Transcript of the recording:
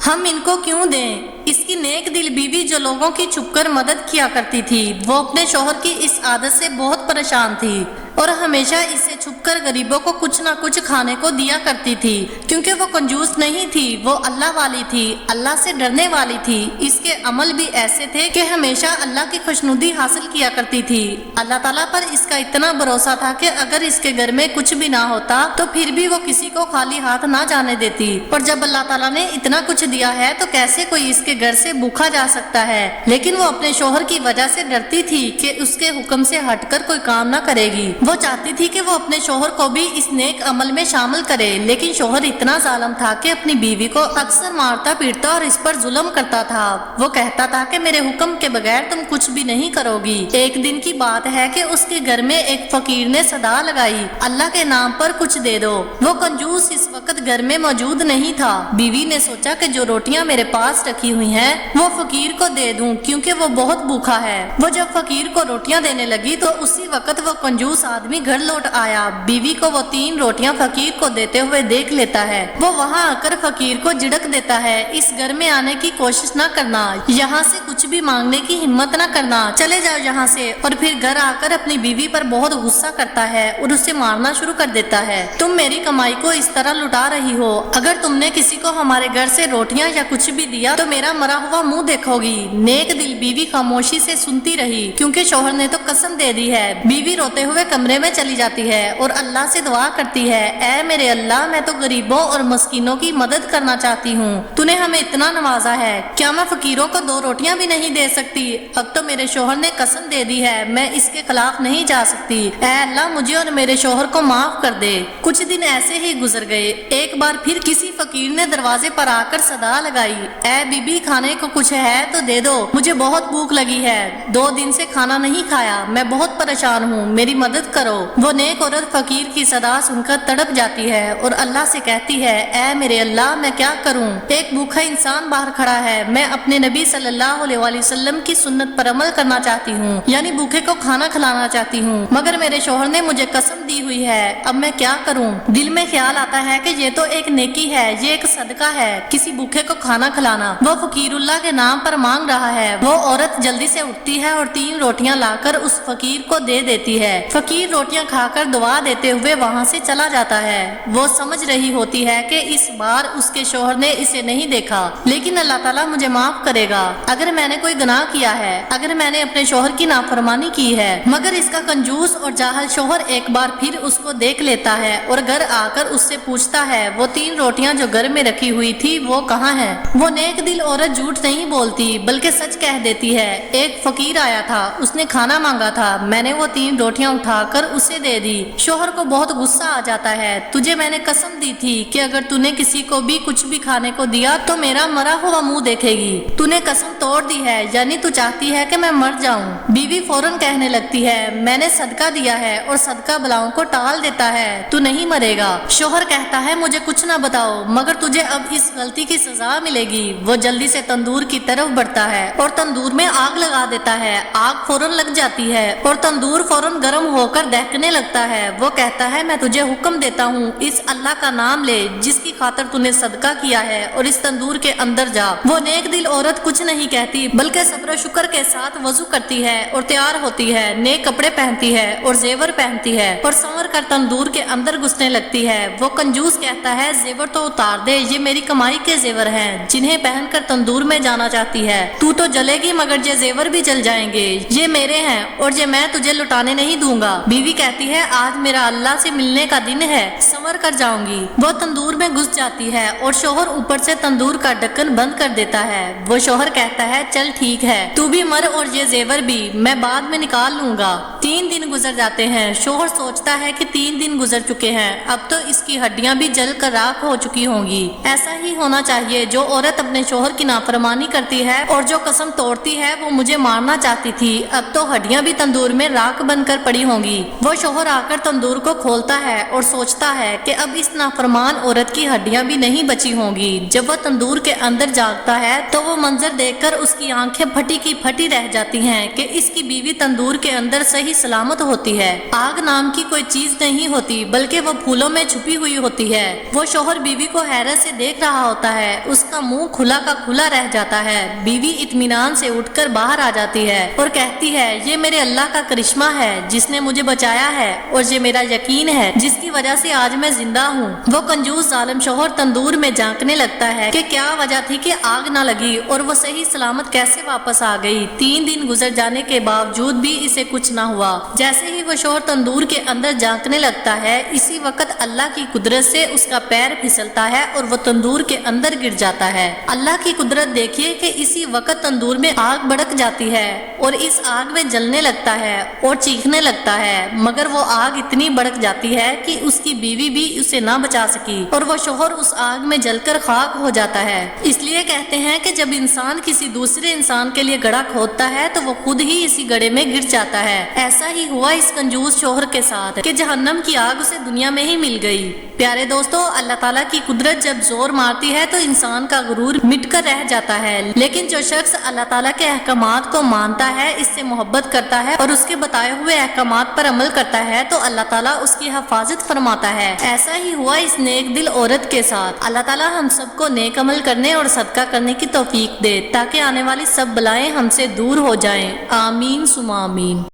ہم ان کو کیوں دیں؟ اس کی نیک دل بیوی جو لوگوں کی چھپ کر مدد کیا کرتی تھی، وہ اپنے شوہر کی اس عادت سے بہت پریشان تھی اور ہمیشہ اسے چھپ کر غریبوں کو کچھ نہ کچھ کھانے کو دیا کرتی تھی، کیونکہ وہ کنجوس نہیں تھی، وہ اللہ والی تھی، اللہ سے ڈرنے والی تھی۔ اس کے عمل بھی ایسے تھے کہ ہمیشہ اللہ کی خوشنودی حاصل کیا کرتی تھی۔ اللہ تعالیٰ پر اس کا اتنا بھروسہ تھا کہ اگر اس کے گھر میں کچھ بھی نہ ہوتا تو پھر بھی وہ کسی کو خالی ہاتھ نہ جانے دیتی، اور جب اللہ تعالیٰ نے اتنا کچھ دیا ہے تو کیسے کوئی اس کے گھر سے بھوکا جا سکتا ہے؟ لیکن وہ اپنے شوہر کی وجہ سے ڈرتی تھی کہ اس کے حکم سے ہٹ کر کوئی کام نہ کرے گی۔ وہ چاہتی تھی کہ وہ اپنے شوہر کو بھی اس نیک عمل میں شامل کرے، لیکن شوہر اتنا ظالم تھا کہ اپنی بیوی کو اکثر مارتا پیٹتا اور اس پر ظلم کرتا تھا۔ وہ کہتا تھا کہ میرے حکم کے بغیر تم کچھ بھی نہیں کرو گی۔ ایک دن کی بات ہے کہ اس کے گھر میں ایک فقیر نے صدا لگائی، اللہ کے نام پر کچھ دے دو۔ وہ کنجوس اس وقت گھر میں موجود نہیں تھا۔ بیوی نے سوچا کہ جو روٹیاں میرے پاس رکھی ہوئی ہیں وہ فقیر کو دے دوں، کیونکہ وہ بہت بھوکا ہے۔ وہ جب فقیر کو روٹیاں دینے لگی تو اسی وقت وہ کنجوس آدمی گھر لوٹ آیا۔ بیوی کو وہ 3 روٹیاں فقیر کو دیتے ہوئے دیکھ لیتا ہے۔ وہ وہاں آ کر فقیر کو جھڑک دیتا ہے، اس گھر میں آنے کی کوشش نہ کرنا، یہاں سے کچھ بھی مانگنے کی ہمت نہ کرنا، چلے جاؤ یہاں سے۔ اور پھر گھر آ کر اپنی بیوی پر بہت غصہ کرتا ہے اور اسے مارنا شروع کر دیتا ہے۔ تم میری کمائی کو اس طرح لٹا رہی ہو، اگر تم نے کسی کو ہمارے گھر سے روٹیاں یا کچھ بھی دیا تو میرا مرا ہوا منہ دیکھو گی۔ نیک دل بیوی خاموشی سے سنتی رہی، کیونکہ شوہر نے تو قسم دے دی ہے۔ بیوی روتے ہوئے کمرے میں چلی جاتی ہے اور اللہ سے دعا کرتی ہے، اے میرے اللہ، میں تو غریبوں اور مسکینوں کی مدد کرنا چاہتی ہوں، تو نے ہمیں اتنا نوازا ہے، کیا میں فقیروں کو 2 روٹیاں بھی نہیں دے سکتی؟ اب تو میرے شوہر نے قسم دے دی ہے، میں اس کے خلاف نہیں جا سکتی، اے اللہ مجھے اور میرے شوہر کو معاف کر دے۔ کچھ دن ایسے ہی گزر گئے۔ ایک بار پھر کسی فقیر نے دروازے پر آ کر صدا لگائی، اے بی بی، کھانے کو کچھ ہے تو دے دو، مجھے بہت بھوک لگی ہے، 2 دن سے کھانا نہیں کھایا، میں بہت پریشان ہوں، میری مدد کرو۔ وہ نیک عورت فقیر کی صدا سن کر تڑپ جاتی ہے اور اللہ سے کہتی ہے، اے میرے اللہ، میں کیا کروں؟ ایک بھوکا انسان باہر کھڑا ہے، میں اپنے نبی صلی اللہ علیہ وآلہ وسلم کی سنت پر عمل کرنا چاہتی ہوں، یعنی بھوکے کو کھانا کھلانا چاہتی ہوں، مگر میرے شوہر نے مجھے قسم دی ہوئی ہے، اب میں کیا کروں؟ دل میں خیال آتا ہے کہ یہ تو ایک نیکی ہے، یہ ایک صدقہ ہے، کسی بھوکے کو کھانا کھلانا۔ وہ فقیر اللہ کے نام پر مانگ رہا ہے۔ وہ عورت جلدی سے اٹھتی ہے اور 3 روٹیاں لا کر اس فقیر کو دے دیتی ہے۔ فقیر روٹیاں کھا کر دعا دیتے ہوئے وہاں سے چلا جاتا ہے۔ وہ سمجھ رہی ہوتی ہے کہ اس بار اس کے شوہر نے اسے نہیں دیکھا، لیکن اللہ تعالیٰ مجھے معاف کرے گا اگر میں نے کوئی گناہ کیا ہے، اگر میں نے اپنے شوہر کی نافرمانی کی ہے۔ مگر اس کا کنجوس اور جاہل شوہر ایک بار پھر اس کو دیکھ لیتا ہے اور گھر آ کر اس سے پوچھتا ہے، وہ 3 روٹیاں جو گھر میں رکھی ہوئی تھی وہ کہاں ہیں؟ وہ نیک دل عورت جھوٹ نہیں بولتی بلکہ سچ کہہ دیتی ہے، ایک فقیر آیا تھا، اس نے کھانا مانگا تھا، میں نے وہ 3 روٹیاں اٹھا کر اسے دے دی۔ شوہر کو بہت غصہ آ جاتا ہے، تجھے میں نے قسم دی تھی کہ اگر تو نے کسی کو بھی کچھ بھی کھانے کو دیا تو میرا مرا ہوا منہ دیکھے گی، تو نے قسم توڑ دی ہے، یعنی تو چاہتی ہے کہ میں مر جاؤں۔ بیوی فوراً کہنے لگتی ہے، میں نے صدقہ دیا ہے اور صدقہ بلاؤں کو ٹال دیتا ہے، تو نہیں مرے گا۔ شوہر کہتا ہے، مجھے کچھ نہ بتاؤ مگر تجھے اب اس غلطی کی سزا ملے گی۔ وہ جلدی سے تندور کی طرف بڑھتا ہے اور تندور میں آگ لگا دیتا ہے، آگ فوراً لگ جاتی ہے اور تندور فوراً گرم ہو کر دہکنے لگتا ہے۔ وہ کہتا ہے، میں تجھے حکم دیتا ہوں، اس اللہ کا نام لے جس کی خاطر تو نے صدقہ کیا ہے اور اس تندور کے اندر جا۔ وہ نیک دل عورت کچھ نہیں کہتی بلکہ صبر و شکر کے ساتھ وضو کرتی ہے اور تیار ہوتی ہے، نیک کپڑے پہنتی ہے اور زیور پہنتی ہے اور سنور کر تندور کے اندر گھسنے لگتی ہے۔ وہ کنجوس کہتا ہے، زیور تو اتار دے، یہ میری کمائی کے زیور ہیں جنہیں پہن کر تندور میں جانا چاہتی ہے، تو جلے گی مگر یہ زیور بھی جل جائیں گے، یہ میرے ہیں اور یہ میں تجھے لٹانے نہیں دوں گا۔ بیوی کہتی ہے، آج میرا اللہ سے ملنے کا دن ہے، سنور کر جاؤں گی۔ وہ تندور میں گھس جاتی ہے اور شوہر اوپر سے تندور کا ڈھکن بند کر دیتا ہے۔ وہ شوہر کہتا ہے، چل ٹھیک ہے، تو بھی مر اور یہ زیور بھی میں بعد میں نکال لوں گا۔ 3 دن گزر جاتے ہیں۔ شوہر سوچتا ہے کہ 3 دن گزر چکے ہیں، اب تو اس کی ہڈیاں بھی جل کر راکھ ہو چکی ہوں گی۔ ایسا ہی ہونا چاہیے، جو عورت اپنے شوہر کی نافرمانی کرتی ہے اور جو قسم توڑتی ہے وہ مجھے مارنا چاہتی تھی، اب تو ہڈیاں بھی تندور میں راکھ بن کر پڑی ہوں گی۔ وہ شوہر آ کر تندور کو کھولتا ہے اور سوچتا ہے کہ اب اس نافرمان عورت کی ہڈیاں بھی نہیں بچی ہوں گی۔ جب وہ تندور کے اندر جاگتا ہے تو وہ منظر دیکھ کر اس کی آنکھیں پھٹی کی پھٹی رہ جاتی ہیں کہ اس کی بیوی تندور کے اندر صحیح سلامت ہوتی ہے۔ آگ نام کی کوئی چیز نہیں ہوتی بلکہ وہ پھولوں میں چھپی ہوئی ہوتی ہے۔ وہ شوہر بیوی کو حیرت سے دیکھ رہا ہوتا ہے، اس کا منہ کھلا کا کھلا رہ جاتا ہے۔ بیوی اطمینان سے اٹھ کر باہر آ جاتی ہے اور کہتی ہے، یہ میرے اللہ کا کرشمہ ہے جس نے مجھے بچایا ہے، اور یہ میرا یقین ہے جس کی وجہ سے آج میں زندہ ہوں۔ وہ کنجوس ظالم شوہر تندور میں جھانکنے لگتا ہے کہ کیا وجہ تھی کہ آگ نہ لگی اور وہ صحیح سلامت کیسے واپس آ گئی۔ 3 دن گزر جانے کے باوجود بھی اسے کچھ نہ ہوا۔ جیسے ہی وہ شوہر تندور کے اندر جھانکنے لگتا ہے، اسی وقت اللہ کی قدرت سے اس کا پیر پھسلتا ہے اور وہ تندور کے اندر گر جاتا ہے۔ اللہ کی قدرت دیکھیے کہ اسی وقت تندور میں آگ بھڑک جاتی ہے اور اس آگ میں جلنے لگتا ہے اور چیخنے لگتا ہے، مگر وہ آگ اتنی بھڑک جاتی ہے کہ اس کی بیوی بھی اسے نہ بچا سکی اور وہ شوہر اس آگ میں جل کر خاک ہو جاتا ہے۔ اس لیے کہتے ہیں کہ جب انسان کسی دوسرے انسان کے لیے گڑھا کھودتا ہے تو وہ خود ہی اسی گڑھے میں گر جاتا ہے۔ ایسا ہی ہوا اس کنجوس شوہر کے ساتھ کہ جہنم کی آگ اسے دنیا میں ہی مل گئی۔ پیارے دوستو، اللہ تعالیٰ کی قدرت جب زور مارتی ہے تو انسان کا غرور مٹ کر رہ جاتا ہے، لیکن جو شخص اللہ تعالیٰ کے احکامات کو مانتا ہے، اس سے محبت کرتا ہے اور اس کے بتائے ہوئے احکامات پر عمل کرتا ہے تو اللہ تعالیٰ اس کی حفاظت فرماتا ہے۔ ایسا ہی ہوا اس نیک دل عورت کے ساتھ۔ اللہ تعالیٰ ہم سب کو نیک عمل کرنے اور صدقہ کرنے کی توفیق دے تاکہ آنے والی سب بلائیں ہم سے دور ہو جائیں۔ آمین ثم آمین۔